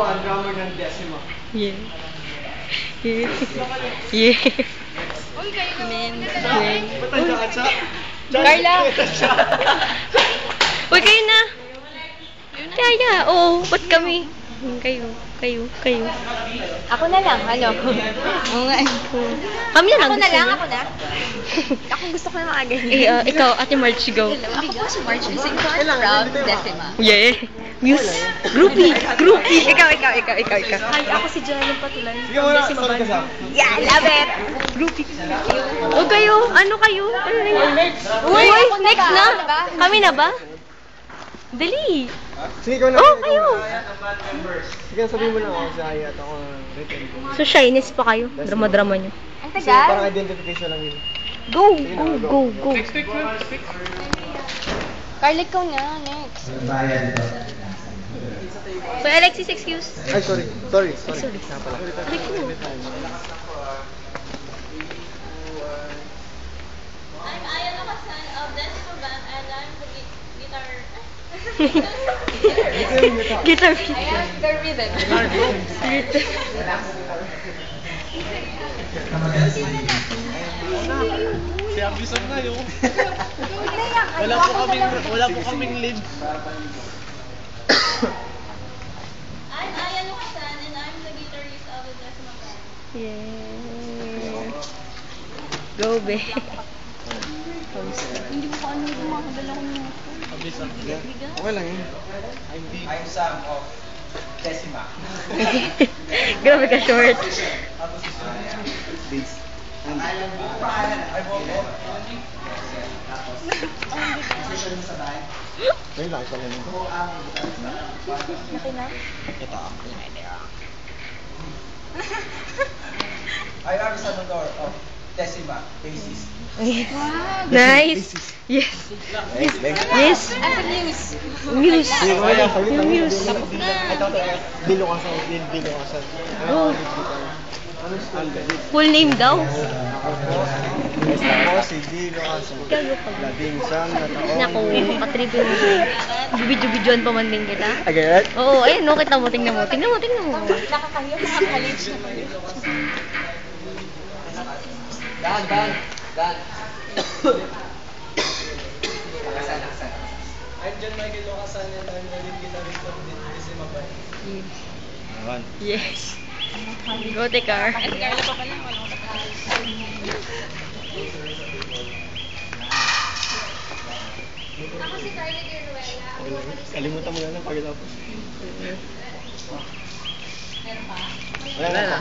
ang drummer ng Decima. Yeah. Yeah. Yeah. Uy, kayo na. Ba't nandiyan ka, Cha? Carla! Uy, kayo na! Kaya, oo. Ba't kami? Kayo. Ako na lang, ano? Oo nga. Kami na lang. Ako na gusto lang, niyo? ako na. Ako gusto ko na makaganyan. Ikaw, Ate March, go. Ako po si March, sing part proud Decima. Yeah. Muse. Groupie. Ikaw. Ay, ako si Joanne Patulan. Sige mo na, sorry ka sa. Yeah, love it! Groupie. O kayo? Ano kayo? Ano na yun? Uy, ako na next ba? na. Ako na ba? Kami na ba? Dali. Sige, ikaw na. Oh, kayo. Sige, sabihin mo na ako sa Aya at ako written. So, shyness pa kayo. Drama-drama nyo. Ang Kasi parang tagal. identification lang yun. Go. Carla, ikaw na, next. So, Alexis, excuse. Ay, sorry. Nga pala. I'm Aya Nakasan of Decima Band and I'm the guitar. Guitar. I am the rhythm. Si Abisog na yun. Wala po kaming lead. I'm Aya Nakasan and I'm the guitarist of the Decima Band. Yeah. Go, be. Hindi mo pa ano yung mga kadala ko nyo. Abisog. Okay lang yun. I'm Sam of Decima. Grabe ka short. Bass. Ayun lang, ito lang. Ito. I am Salvador of Decima, bassist. Nice. Yes. Yes. I'm the muse. Muse. Sige, okay lang. Saglit lang. Muse. Bilo ka sa. Oh. Ano yung Full name daw. Ako si Bilo Kasan. Labing siyam na taon. Naku, katripin mo siya. Bibidyo-bidyoan pa man din kita. Agad? Oo, ayun, no, kita mo, tingnan mo. Nakakahiya, nakakahalage naman. Dan. I'm John Michael Locasan and I'm the lead guitarist of Decima Band. Awan. Yes. Go, Tekar. Ay, si Carla pa pala. Wala ko pa. Ako si Carla Guerrero. Kalimutan mo yan ang pagkatapos. Meron pa? Wala na.